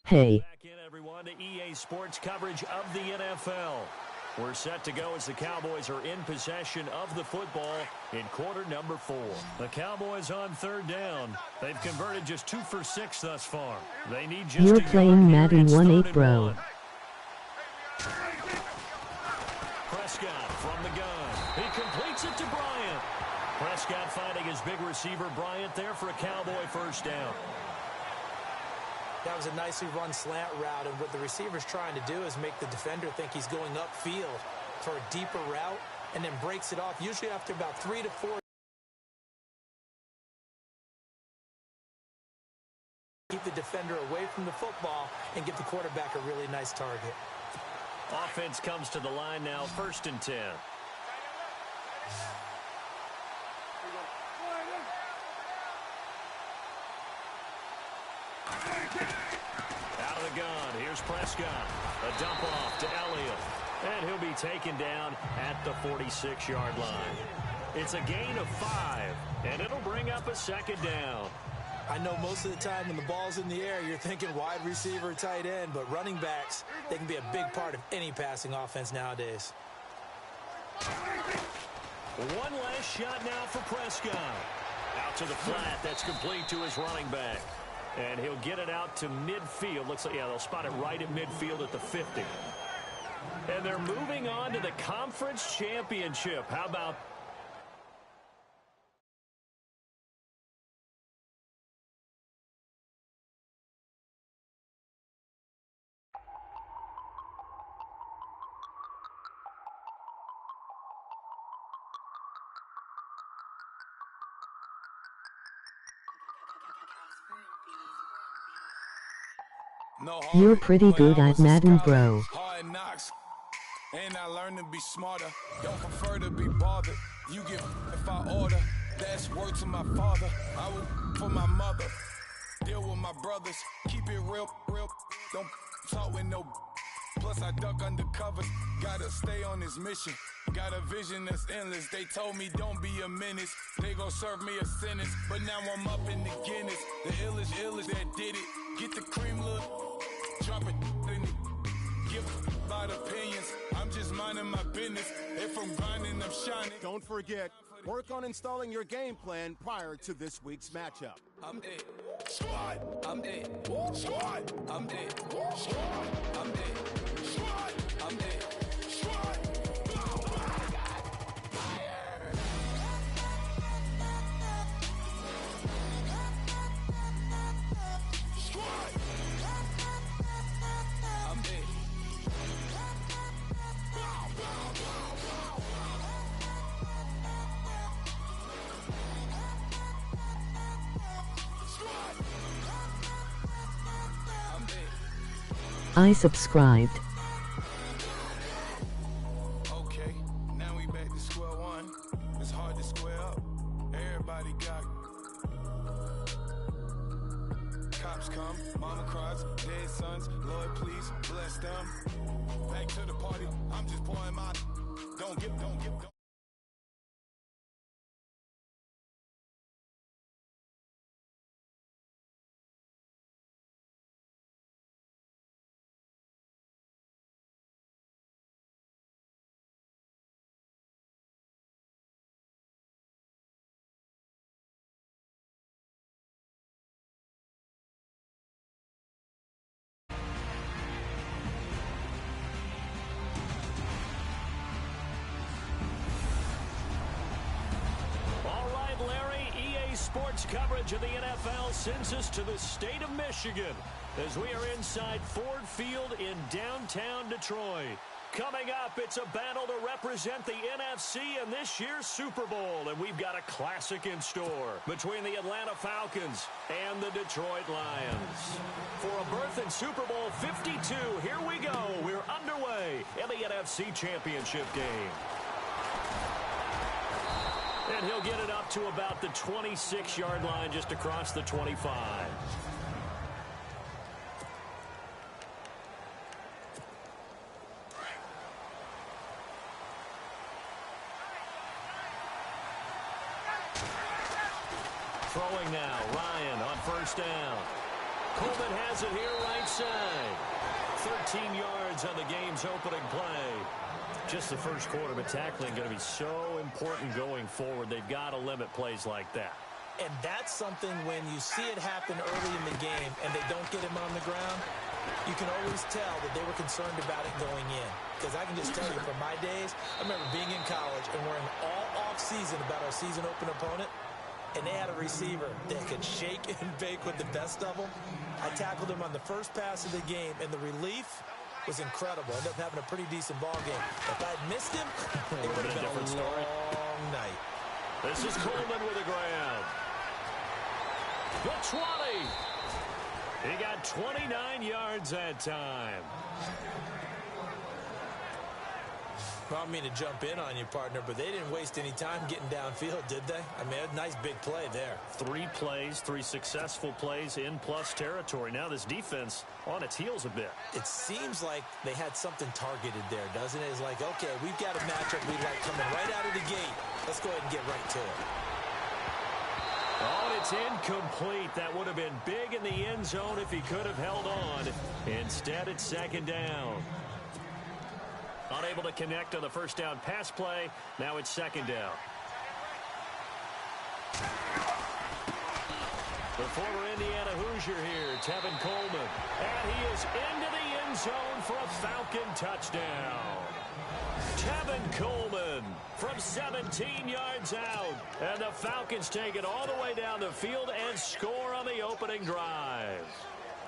Hey. Back in, everyone, to EA Sports coverage of the NFL. We're set to go as the Cowboys are in possession of the football in quarter number 4. The Cowboys on third down. They've converted just 2 for 6 thus far. They need just You're a playing yard here. Madden18, It's 3rd and bro. 1. Prescott from the gun. He completes it to Bryant. Prescott finding his big receiver Bryant there for a Cowboy first down. That was a nicely run slant route, and what the receiver's trying to do is make the defender think he's going upfield for a deeper route, and then breaks it off, usually after about 3 to 4. Keep the defender away from the football and give the quarterback a really nice target. Offense comes to the line now, 1st and 10. Out of the gun, here's Prescott. A dump off to Elliott. And he'll be taken down at the 46-yard line. It's a gain of 5, and it'll bring up a 2nd down. I know most of the time when the ball's in the air, you're thinking wide receiver, tight end, but running backs, they can be a big part of any passing offense nowadays. One last shot now for Prescott. Out to the flat, that's complete to his running back. And he'll get it out to midfield. Looks like, yeah, they'll spot it right at midfield at the 50. And they're moving on to the conference championship. How about... You're pretty good at Madden, bro. Hard knocks, and I learned to be smarter. Don't prefer to be bothered. You get if I order. That's word to my father. I will for my mother. Deal with my brothers. Keep it real. Don't talk with no. Plus I duck undercover. Gotta stay on this mission. Got a vision that's endless. They told me don't be a menace. They gon' serve me a sentence. But now I'm up in the Guinness. The illest that did it. Get the cream look. Drop it in it. Give about opinions. I'm just minding my business. If I'm grinding, I'm shining. Don't forget, work on installing your game plan prior to this week's matchup. I'm it. Squad. I'm it. Squad. I'm it. Squad. I'm it. Squad. I'm it. Squad. I subscribed. Okay, now we back to square one. It's hard to square up. Everybody got cops come, mama cries, dead sons. Lord, please bless them. Back to the party. I'm just pouring my. Don't get. Sports coverage of the NFL sends us to the state of Michigan as we are inside Ford Field in downtown Detroit. Coming up, it's a battle to represent the NFC in this year's Super Bowl, and we've got a classic in store between the Atlanta Falcons and the Detroit Lions. For a berth in Super Bowl 52, here we go. We're underway in the NFC Championship game. And he'll get it up to about the 26-yard line, just across the 25. Throwing now, Ryan on first down. Coleman has it here right side. 13 yards on the game's opening play. Just the first quarter, but tackling going to be so important going forward. They've got to limit plays like that. And that's something when you see it happen early in the game and they don't get him on the ground, you can always tell that they were concerned about it going in. Because I can just tell you from my days, I remember being in college and worrying all off-season about our season-open opponent, and they had a receiver that could shake and bake with the best of them. I tackled him on the first pass of the game, and the relief was incredible. Ended up having a pretty decent ball game. If I'd missed him, it would have been a different story. long night. This is Coleman with a grab. The 20. He got 29 yards that time. I don't mean to jump in on you, partner, but they didn't waste any time getting downfield, did they? I mean, a nice big play there. 3 plays, 3 successful plays in plus territory. Now this defense on its heels a bit. It seems like they had something targeted there, doesn't it? It's like, okay, we've got a matchup we like coming right out of the gate. Let's go ahead and get right to it. Oh, and it's incomplete. That would have been big in the end zone if he could have held on. Instead, it's second down. Unable to connect on the first down pass play. Now it's second down. The former Indiana Hoosier here, Tevin Coleman. And he is into the end zone for a Falcon touchdown. Tevin Coleman from 17 yards out. And the Falcons take it all the way down the field and score on the opening drive.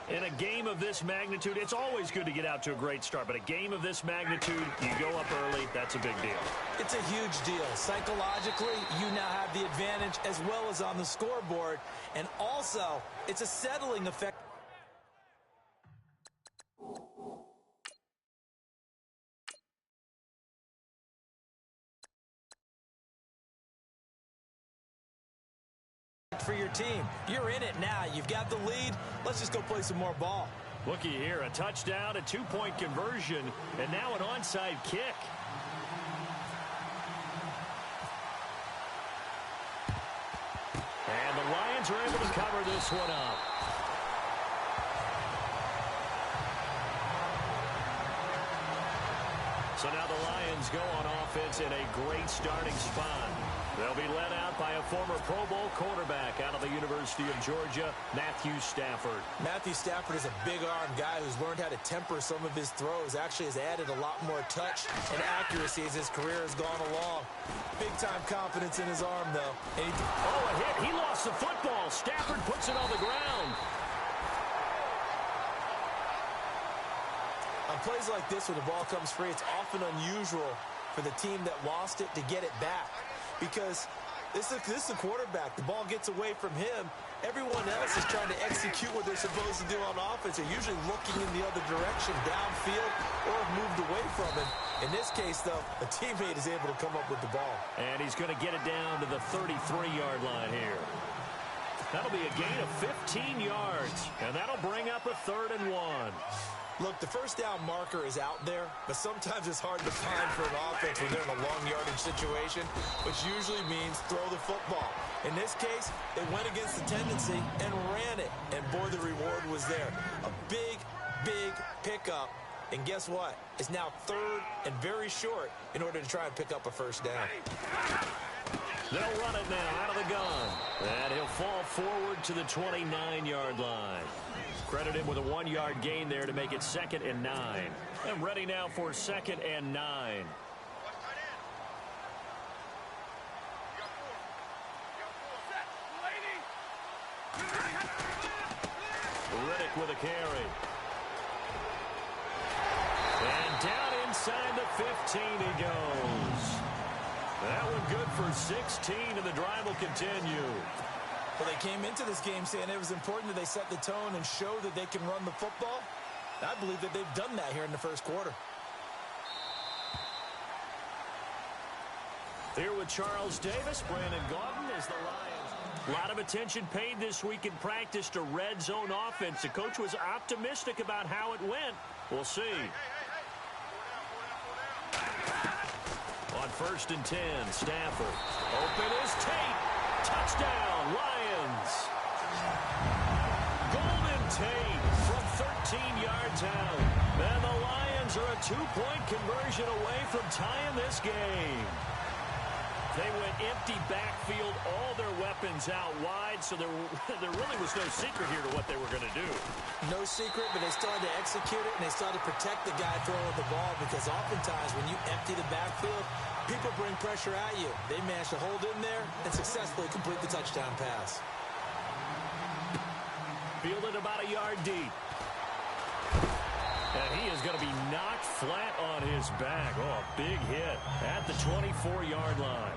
In a game of this magnitude, it's always good to get out to a great start, but a game of this magnitude, you go up early, that's a big deal. It's a huge deal. Psychologically, you now have the advantage as well as on the scoreboard, and also, it's a settling effect. For your team. You're in it now. You've got the lead. Let's just go play some more ball. Looky here, a touchdown, a 2-point conversion, and now an onside kick. And the Lions are able to cover this one up. So now the Lions go on offense in a great starting spot. They'll be led out by a former Pro Bowl quarterback out of the University of Georgia, Matthew Stafford. Matthew Stafford is a big-arm guy who's learned how to temper some of his throws. Actually has added a lot more touch and accuracy as his career has gone along. Big-time confidence in his arm, though. Oh, a hit. He lost the football. Stafford puts it on the ground. On plays like this, when the ball comes free, it's often unusual for the team that lost it to get it back. Because this is the quarterback. The ball gets away from him. Everyone else is trying to execute what they're supposed to do on offense. They're usually looking in the other direction, downfield, or have moved away from him. In this case, though, a teammate is able to come up with the ball. And he's going to get it down to the 33-yard line here. That'll be a gain of 15 yards, and that'll bring up a 3rd and 1. Look, the first down marker is out there, but sometimes it's hard to find for an offense when they're in a long yardage situation, which usually means throw the football. In this case, they went against the tendency and ran it, and boy, the reward was there. A big, big pickup, and guess what? It's now 3rd and very short in order to try and pick up a first down. They'll run it now out of the gun, and he'll fall forward to the 29-yard line. Credit him with a 1-yard gain there to make it 2nd and 9. And ready now for 2nd and 9. Riddick with a carry. And down inside the 15 he goes. That one good for 16, and the drive will continue. Well, they came into this game saying it was important that they set the tone and show that they can run the football. I believe that they've done that here in the first quarter. Here with Charles Davis, Brandon Gaudin is the Lions. A lot of attention paid this week in practice to red zone offense. The coach was optimistic about how it went. We'll see. On 1st and 10, Stafford. Open is Tate. Touchdown, Lions. Golden Tate from 13 yards out. And the Lions are a two-point conversion away from tying this game. They went empty backfield, all their weapons out wide, so there really was no secret here to what they were going to do. No secret, but they still had to execute it, and they still had to protect the guy throwing the ball, because oftentimes when you empty the backfield, people bring pressure at you. They managed to hold in there and successfully complete the touchdown pass. Fielded about a yard deep. And he is going to be knocked flat on his back. Oh, a big hit at the 24-yard line.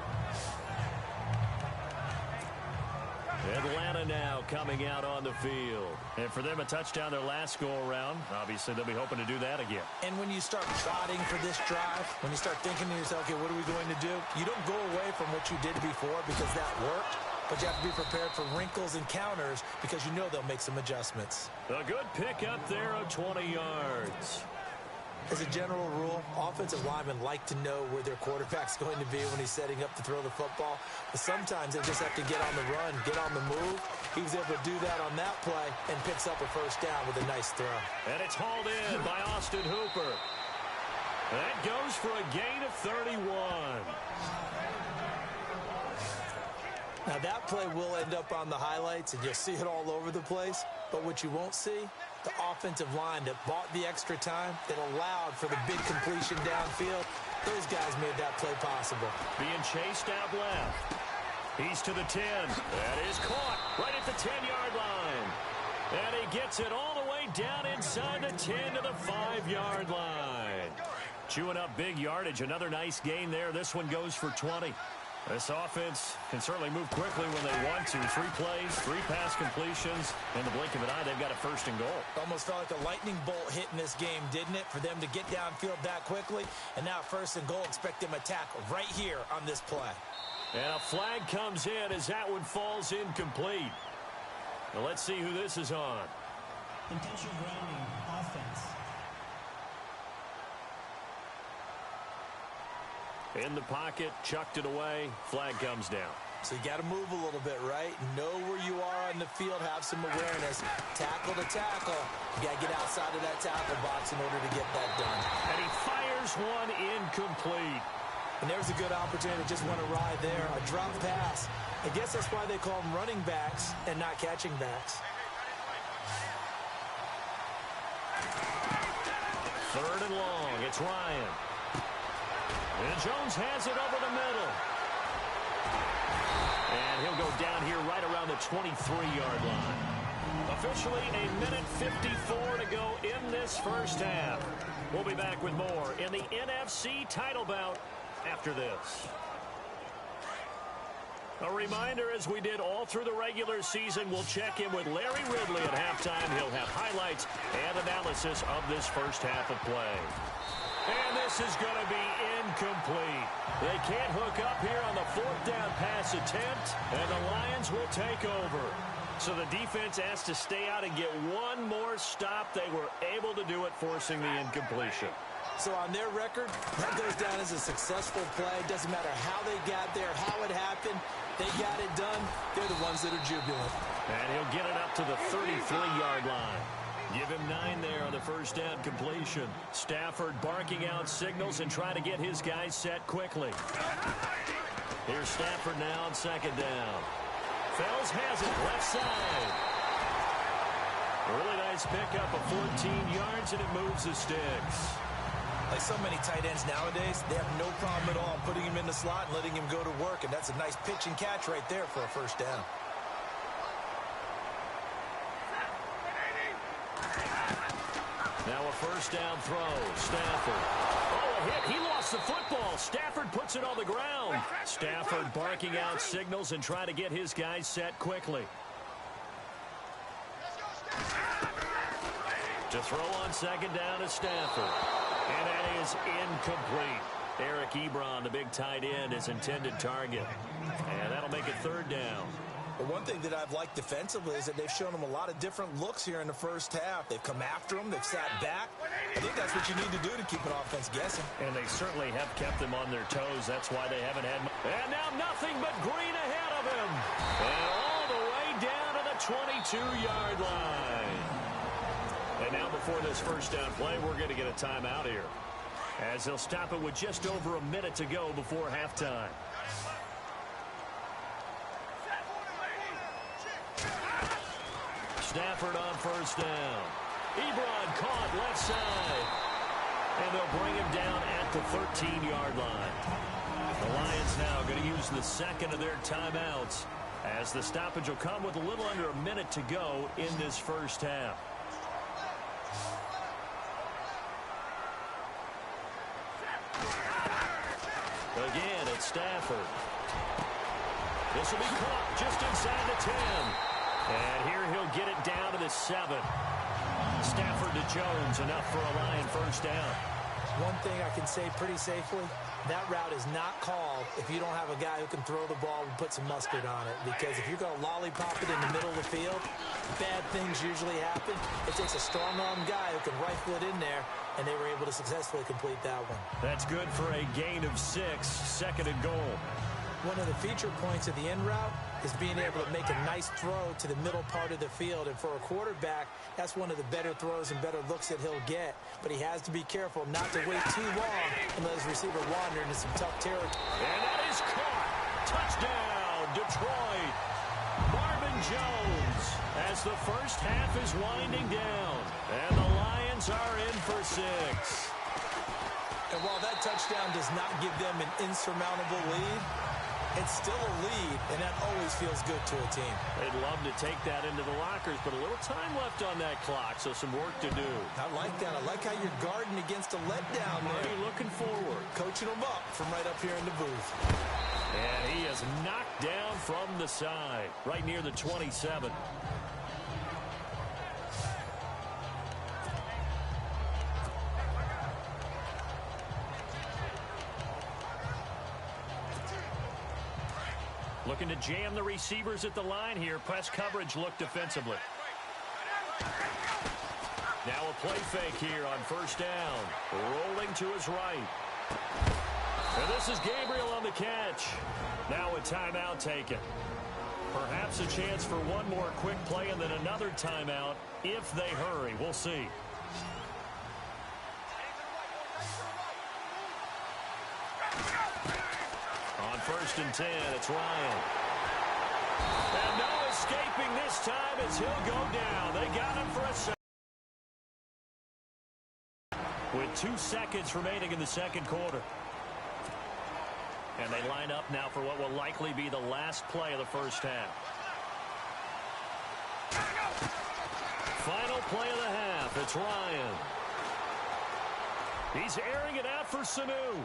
Atlanta now coming out on the field. And for them, a touchdown their last go-around. Obviously, they'll be hoping to do that again. And when you start plotting for this drive, when you start thinking to yourself, okay, what are we going to do? You don't go away from what you did before because that worked. But you have to be prepared for wrinkles and counters because you know they'll make some adjustments. A good pickup there of 20 yards. As a general rule, offensive linemen like to know where their quarterback's going to be when he's setting up to throw the football. But sometimes they just have to get on the run, get on the move. He was able to do that on that play and picks up a first down with a nice throw. And it's hauled in by Austin Hooper. That goes for a gain of 31. Now that play will end up on the highlights, and you'll see it all over the place. But what you won't see, the offensive line that bought the extra time, that allowed for the big completion downfield, those guys made that play possible. Being chased out left. He's to the 10. That is caught right at the 10-yard line. And he gets it all the way down inside the 10 to the 5-yard line. Chewing up big yardage. Another nice gain there. This one goes for 20. This offense can certainly move quickly when they want to. 3 plays, 3 pass completions. In the blink of an eye, they've got a first and goal. Almost felt like a lightning bolt hit in this game, didn't it? For them to get downfield that quickly. And now first and goal, expect them to tackle right here on this play. And a flag comes in as that one falls incomplete. Now let's see who this is on. Intentional grounding, offense. In the pocket, chucked it away, flag comes down. So you got to move a little bit, right? Know where you are on the field, have some awareness. Tackle to tackle. You got to get outside of that tackle box in order to get that done. And he fires one incomplete. And there's a good opportunity. Just want to ride there. A drop pass. I guess that's why they call them running backs and not catching backs. Third and long. It's Ryan. And Jones has it over the middle. And he'll go down here right around the 23-yard line. Officially a minute 54 to go in this first half. We'll be back with more in the NFC title bout after this. A reminder, as we did all through the regular season, we'll check in with Larry Ridley at halftime. He'll have highlights and analysis of this first half of play. And this is going to be incomplete. They can't hook up here on the 4th down pass attempt, and the Lions will take over. So the defense has to stay out and get one more stop. They were able to do it, forcing the incompletion. So on their record, that goes down as a successful play. Doesn't matter how they got there, how it happened. They got it done. They're the ones that are jubilant. And he'll get it up to the 33-yard line. Give him 9 there on the first down completion. Stafford barking out signals and trying to get his guys set quickly. Here's Stafford now on second down. Fells has it left side. A really nice pickup of 14 yards, and it moves the sticks. Like so many tight ends nowadays, they have no problem at all putting him in the slot and letting him go to work, and that's a nice pitch and catch right there for a first down. Now a first down throw. Stafford. Oh, a hit. He lost the football. Stafford puts it on the ground. Stafford barking out signals and trying to get his guys set quickly. To throw on second down is Stafford. And that is incomplete. Eric Ebron, the big tight end, his intended target. And that'll make it third down. But one thing that I've liked defensively is that they've shown them a lot of different looks here in the first half. They've come after them. They've sat back. I think that's what you need to do to keep an offense guessing. And they certainly have kept them on their toes. That's why they haven't had... And now nothing but green ahead of him. And all the way down to the 22-yard line. And now before this first down play, we're going to get a timeout here, as they'll stop it with just over a minute to go before halftime. Stafford on first down. Ebron caught left side. And they'll bring him down at the 13-yard line. The Lions now going to use the second of their timeouts, as the stoppage will come with a little under a minute to go in this first half. Again, it's Stafford. This will be caught just inside the 10. And here he'll get it down to the 7. Stafford to Jones, enough for a Lion first down. One thing I can say pretty safely, that route is not called if you don't have a guy who can throw the ball and put some mustard on it. Because if you're going to lollipop it in the middle of the field, bad things usually happen. It takes a strong-arm guy who can rifle it in there, and they were able to successfully complete that one. That's good for a gain of 6, second and goal. One of the feature points of the end route is being able to make a nice throw to the middle part of the field. And for a quarterback, that's one of the better throws and better looks that he'll get. But he has to be careful not to wait too long and let his receiver wander into some tough territory. And that is caught. Touchdown, Detroit. Marvin Jones, as the first half is winding down. And the Lions are in for 6. And while that touchdown does not give them an insurmountable lead, it's still a lead, and that always feels good to a team. They'd love to take that into the lockers, but a little time left on that clock, so some work to do. I like that. I like how you're guarding against a letdown there. Already looking forward. Coaching them up from right up here in the booth. And he is knocked down from the side, right near the 27. Looking to jam the receivers at the line here. Press coverage look defensively. Now a play fake here on first down. Rolling to his right. And this is Gabriel on the catch. Now a timeout taken. Perhaps a chance for one more quick play and then another timeout if they hurry. We'll see. On first and 10, it's Ryan. And no escaping this time as he'll go down. They got him for a second. With 2 seconds remaining in the second quarter. And they line up now for what will likely be the last play of the first half. Final play of the half. It's Ryan. He's airing it out for Sanu.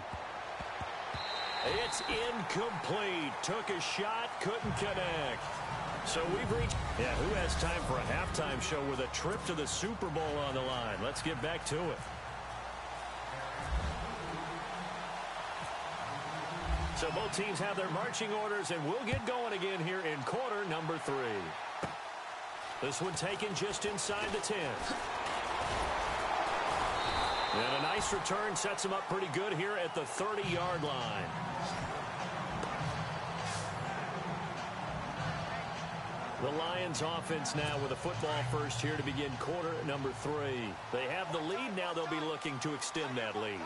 It's incomplete. Took a shot, couldn't connect. So we've reached... Yeah, who has time for a halftime show with a trip to the Super Bowl on the line? Let's get back to it. So both teams have their marching orders, and we'll get going again here in quarter number 3. This one taken just inside the 10. And a nice return sets him up pretty good here at the 30-yard line. The Lions offense now with a football first here to begin quarter number 3. They have the lead now. They'll be looking to extend that lead.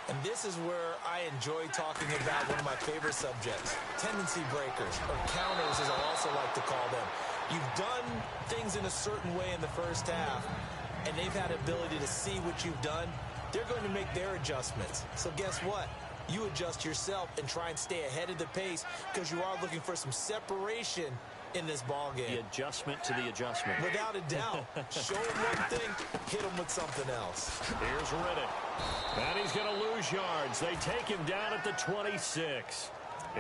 And this is where I enjoy talking about one of my favorite subjects, tendency breakers, or counters as I also like to call them. You've done things in a certain way in the first half, and they've had ability to see what you've done. They're going to make their adjustments. So guess what? You adjust yourself and try and stay ahead of the pace because you are looking for some separation in this ball game. The adjustment to the adjustment. Without a doubt. Show them one thing, hit them with something else. Here's Riddick. And he's going to lose yards. They take him down at the 26.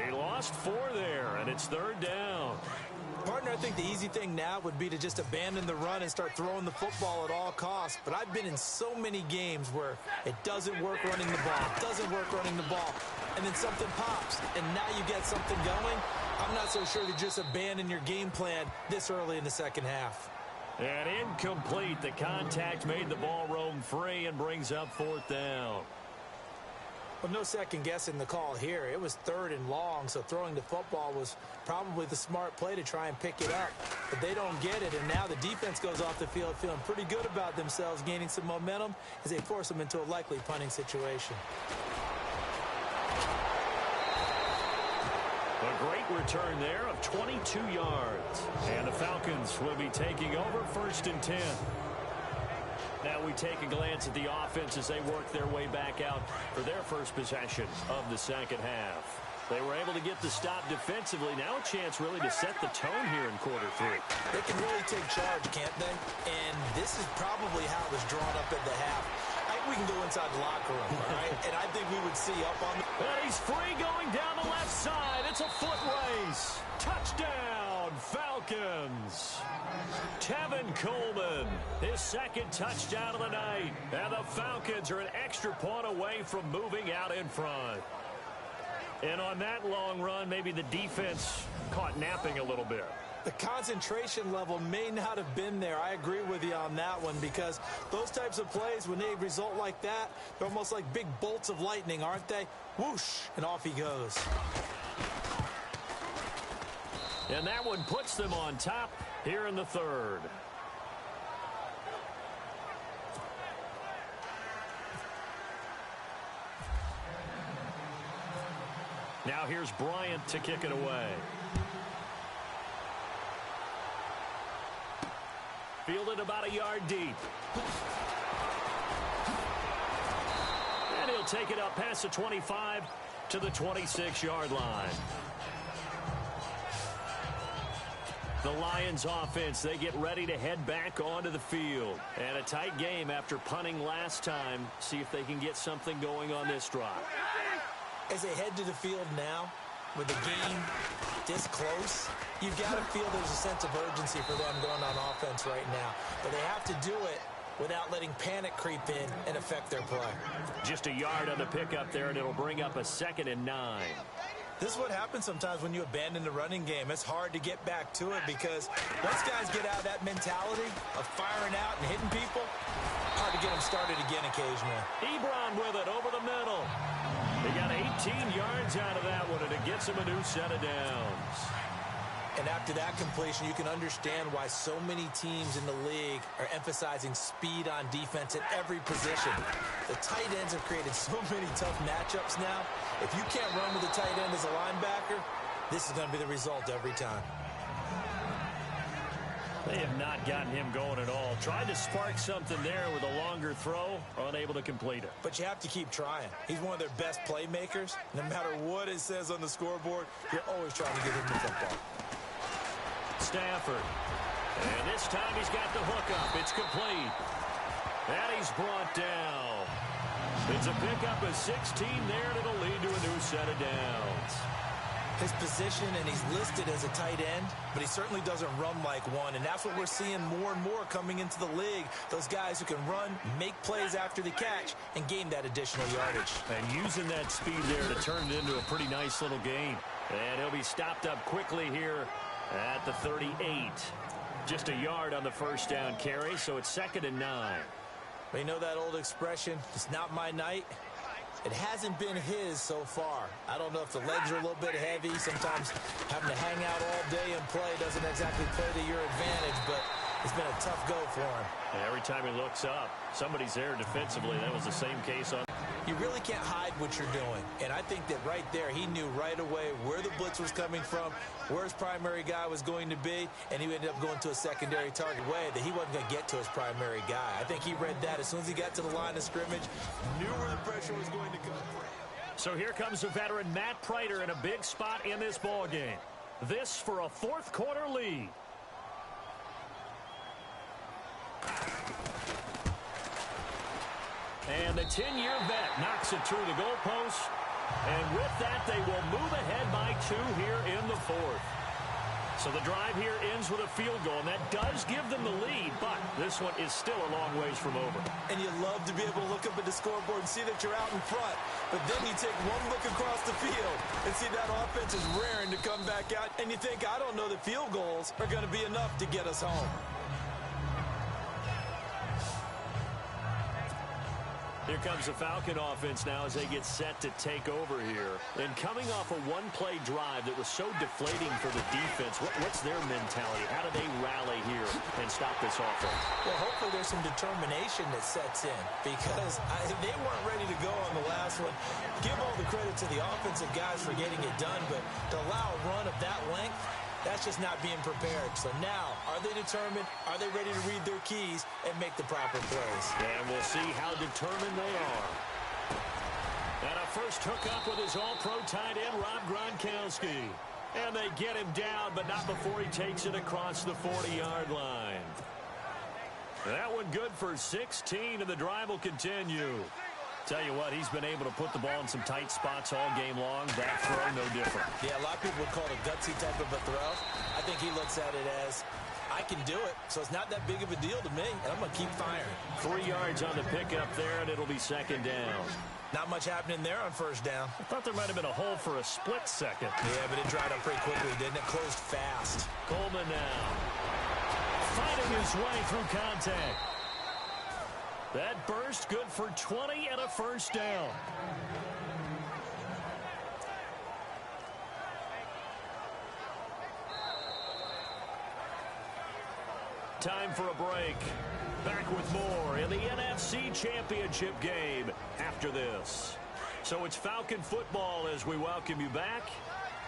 He lost 4 there, and it's 3rd down. Partner, I think the easy thing now would be to just abandon the run and start throwing the football at all costs. But I've been in so many games where it doesn't work running the ball, and then something pops, and now you get something going. I'm not so sure to just abandon your game plan this early in the second half. And incomplete. The contact made the ball roam free and brings up 4th down. Well, no second guessing the call here. It was 3rd and long, so throwing the football was probably the smart play to try and pick it up. But they don't get it, and now the defense goes off the field feeling pretty good about themselves, gaining some momentum as they force them into a likely punting situation. A great return there of 22 yards. And the Falcons will be taking over 1st and 10. Now we take a glance at the offense as they work their way back out for their first possession of the second half. They were able to get the stop defensively. Now a chance really to set the tone here in quarter 3. They can really take charge, can't they? And this is probably how it was drawn up at the half. I think we can go inside the locker room, all right? And I think we would see up on the... And he's free going down the left side. It's a foot race. Touchdown, Falcons. Tevin Coleman, his 2nd touchdown of the night. And the Falcons are an extra point away from moving out in front. And on that long run, maybe the defense caught napping a little bit. The concentration level may not have been there. I agree with you on that one, because those types of plays, when they result like that, they're almost like big bolts of lightning, aren't they? Whoosh, and off he goes. And that one puts them on top here in the 3rd. Now here's Bryant to kick it away. Fielded about a yard deep. And he'll take it up past the 25 to the 26-yard line. The Lions offense, they get ready to head back onto the field. And a tight game after punting last time. See if they can get something going on this drive. As they head to the field now, with the game this close, you've got to feel there's a sense of urgency for them going on offense right now. But they have to do it without letting panic creep in and affect their play. Just a yard on the pickup there, and it'll bring up a 2nd and 9. This is what happens sometimes when you abandon the running game. It's hard to get back to it, because once guys get out of that mentality of firing out and hitting people, hard to get them started again occasionally. Ebron with it over the middle. They got 18 yards out of that one, and it gets them a new set of downs. And after that completion, you can understand why so many teams in the league are emphasizing speed on defense at every position. The tight ends have created so many tough matchups now. If you can't run with a tight end as a linebacker, this is going to be the result every time. They have not gotten him going at all. Tried to spark something there with a longer throw, unable to complete it. But you have to keep trying. He's one of their best playmakers. No matter what it says on the scoreboard, you're always trying to get him the football. Stafford. And this time he's got the hook up. It's complete. And he's brought down. It's a pickup of 16 there, and it'll lead to a new set of downs. His position, and he's listed as a tight end, but he certainly doesn't run like one, and that's what we're seeing more and more coming into the league. Those guys who can run, make plays after the catch, and gain that additional yardage. And using that speed there to turn it into a pretty nice little game. And he'll be stopped up quickly here at the 38. Just a yard on the first down carry, so it's 2nd and 9. But you know that old expression, it's not my night? It hasn't been his so far. I don't know if the legs are a little bit heavy. Sometimes having to hang out all day and play doesn't exactly play to your advantage, but it's been a tough go for him. And every time he looks up, somebody's there defensively. That was the same case on. You really can't hide what you're doing. And I think that right there, he knew right away where the blitz was coming from, where his primary guy was going to be, and he ended up going to a secondary target way that he wasn't going to get to his primary guy. I think he read that as soon as he got to the line of scrimmage, knew where the pressure was going to come. So here comes the veteran Matt Prater in a big spot in this ball game. This for a fourth quarter lead. And the 10-year vet knocks it through the goalpost. And with that, they will move ahead by 2 here in the fourth. So the drive here ends with a field goal, and that does give them the lead, but this one is still a long ways from over. And you love to be able to look up at the scoreboard and see that you're out in front. But then you take one look across the field and see that offense is raring to come back out, and you think, I don't know that field goals are going to be enough to get us home. Here comes the Falcon offense now as they get set to take over here. And coming off a one-play drive that was so deflating for the defense, what's their mentality? How do they rally here and stop this offense? Well, hopefully there's some determination that sets in because they weren't ready to go on the last one. Give all the credit to the offensive guys for getting it done, but to allow a run of that length, that's just not being prepared. So now, are they determined? Are they ready to read their keys and make the proper plays? And we'll see how determined they are. And a first hookup with his all-pro tight end, Rob Gronkowski. And they get him down, but not before he takes it across the 40-yard line. That one good for 16, and the drive will continue. Tell you what, he's been able to put the ball in some tight spots all game long. That throw, no different. Yeah, a lot of people would call it a gutsy type of a throw. I think he looks at it as, I can do it, so it's not that big of a deal to me, and I'm going to keep firing. 3 yards on the pickup there, and it'll be second down. Not much happening there on first down. I thought there might have been a hole for a split second. Yeah, but it dried up pretty quickly, didn't it? Closed fast. Coleman now. Fighting his way through contact. That burst good for 20 and a first down. Time for a break. Back with more in the NFC Championship game after this. So it's Falcon football as we welcome you back.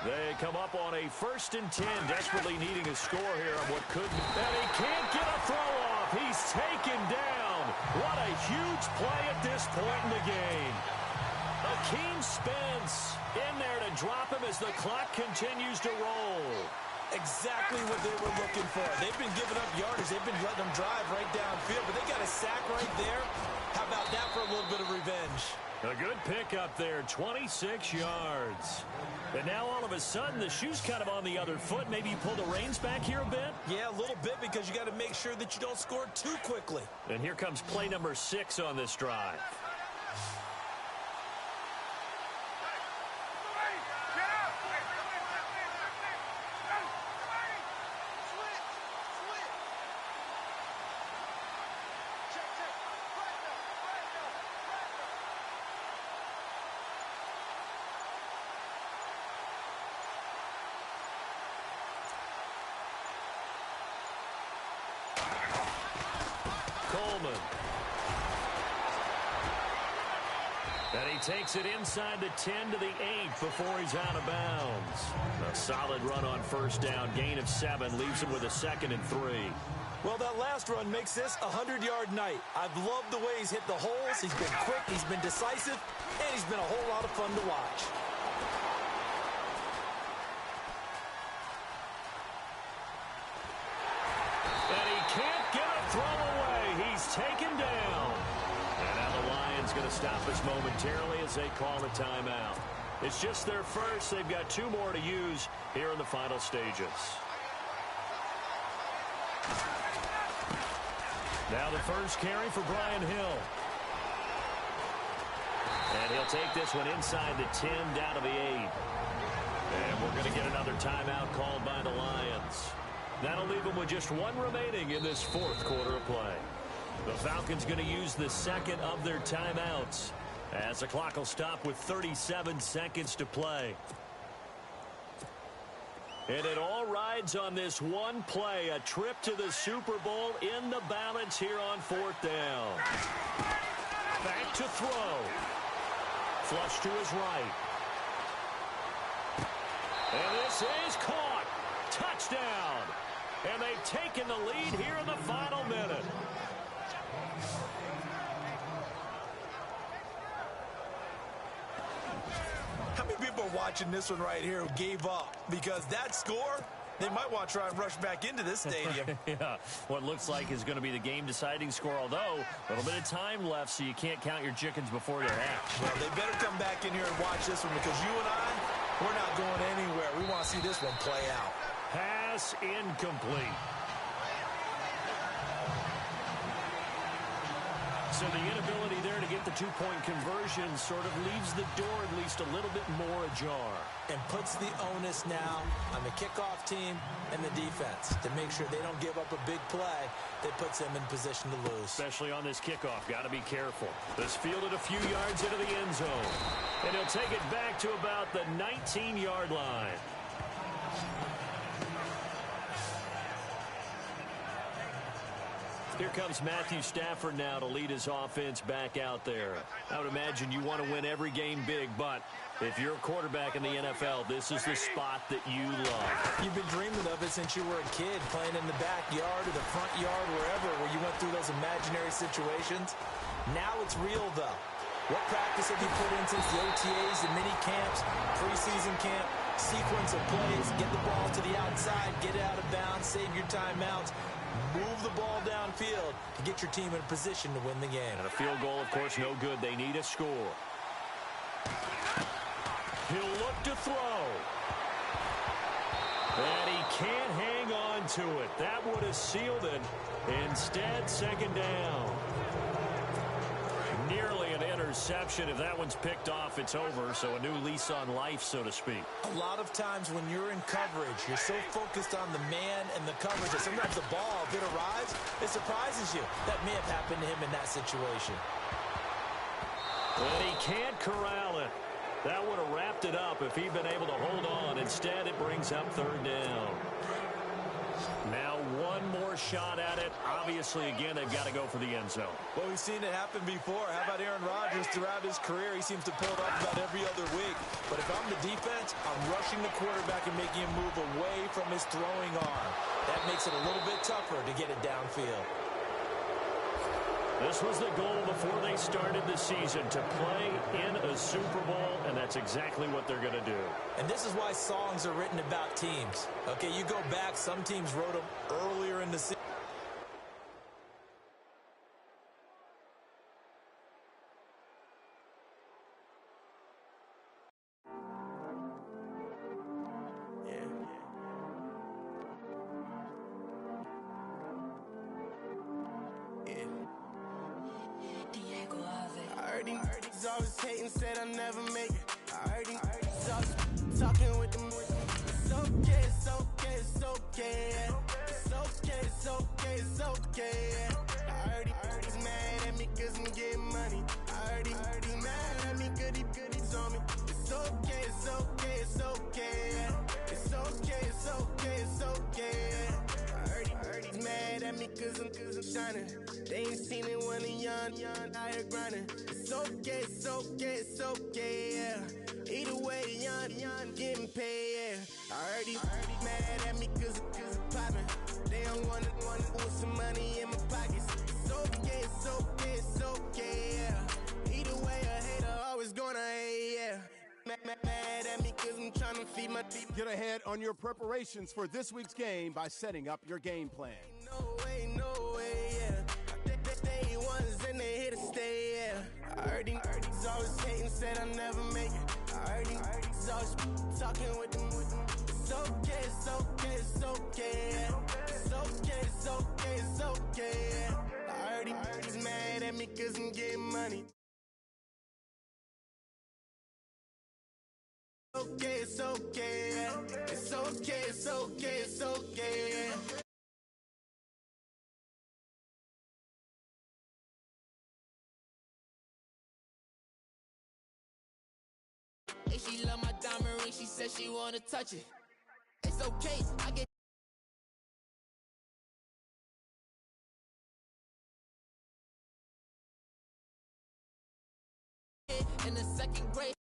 They come up on a 1st and 10, desperately needing a score here on what could be. And he can't get a throw off. He's taken down. What a huge play at this point in the game. Akeem Spence in there to drop him as the clock continues to roll. Exactly what they were looking for. They've been giving up yardage. They've been letting them drive right downfield, but they got a sack right there. How about that for a little bit of revenge? A good pickup there, 26 yards. And now all of a sudden the shoe's kind of on the other foot. Maybe you pull the reins back here a bit? Yeah, a little bit because you got to make sure that you don't score too quickly. And here comes play number 6 on this drive. Coleman. And he takes it inside the 10 to the 8 before he's out of bounds. A solid run on first down. Gain of 7 leaves him with a 2nd and 3. Well, that last run makes this a 100-yard night. I've loved the way he's hit the holes. He's been quick, he's been decisive, and he's been a whole lot of fun to watch. And he can't get a throw away. He's taken down. And now the Lions going to stop us momentarily as they call a timeout. It's just their first. They've got 2 more to use here in the final stages. Now the first carry for Brian Hill. And he'll take this one inside the 10 down to the 8. And we're going to get another timeout called by the Lions. That'll leave them with just 1 remaining in this 4th quarter of play. The Falcons going to use the 2nd of their timeouts as the clock will stop with 37 seconds to play. And it all rides on this one play, a trip to the Super Bowl in the balance here on 4th down. Back to throw. Flush to his right. And this is caught. Touchdown. And they've taken the lead here in the final minute. How many people are watching this one right here who gave up? Because that score, they might want to try and rush back into this stadium. Yeah, what looks like is going to be the game-deciding score, although a little bit of time left, so you can't count your chickens before they're hatched. Well, they better come back in here and watch this one because you and I, we're not going anywhere. We want to see this one play out. Pass incomplete. So the inability there to get the two-point conversion sort of leaves the door at least a little bit more ajar. And puts the onus now on the kickoff team and the defense to make sure they don't give up a big play that puts them in position to lose. Especially on this kickoff. Got to be careful. This fielded a few yards into the end zone. And he'll take it back to about the 19-yard line. Here comes Matthew Stafford now to lead his offense back out there. I would imagine you want to win every game big, but if you're a quarterback in the NFL, this is the spot that you love. You've been dreaming of it since you were a kid, playing in the backyard or the front yard, wherever, where you went through those imaginary situations. Now it's real, though. What practice have you put in since the OTAs, the mini camps, preseason camp, sequence of plays, get the ball to the outside, get it out of bounds, save your timeouts, move the ball downfield to get your team in a position to win the game. And a field goal, of course, no good. They need a score. He'll look to throw. And he can't hang on to it. That would have sealed it. Instead, second down. Nearly an interception. If that one's picked off, it's over. So a new lease on life, so to speak. A lot of times when you're in coverage, you're so focused on the man and the coverage that sometimes the ball, if it arrives, it surprises you. That may have happened to him in that situation. And he can't corral it. That would have wrapped it up if he'd been able to hold on. Instead, it brings up third down. Now one more shot at it. Obviously, again, they've got to go for the end zone. Well, we've seen it happen before. How about Aaron Rodgers throughout his career? He seems to pull it off about every other week. But if I'm the defense, I'm rushing the quarterback and making him move away from his throwing arm. That makes it a little bit tougher to get it downfield. This was the goal before they started the season, to play in a Super Bowl, and that's exactly what they're going to do. And this is why songs are written about teams. Okay, you go back, some teams wrote them earlier in the season. He's always hating, said I'll never make it. I heard he's always talking with them. It's okay, it's okay, it's okay. It's okay, it's okay, it's okay. I heard he's mad at me cause I'm getting money. I heard he's mad at me cause he's on me. It's okay, it's okay, it's okay. It's okay, it's okay, it's okay. I heard he's mad at me cause I'm shining. They ain't seen it when they young, out here grinding. It's okay, it's okay, it's okay, yeah. Either way, young, getting paid, yeah. I heard he's mad at me cause I'm poppin'. They don't wanna put some money in my pockets. It's okay, it's okay, it's okay, yeah. Either way, a hater always gonna hate, yeah. Mad at me cause I'm trying to feed my team. Get ahead on your preparations for this week's game by setting up your game plan. No way, yeah. They ones and they here to stay, yeah. I heard he's always hating, said I'll never make it. I heard he's always talking with them. It's okay, it's okay, it's okay, yeah. It's okay, it's okay, it's okay, yeah. I heard he's mad at me cause I'm getting money. Okay, it's okay, yeah. It's okay, it's okay, it's okay, yeah. And she love my diamond ring, she said she wanna touch it. It's okay, I get in the second grade.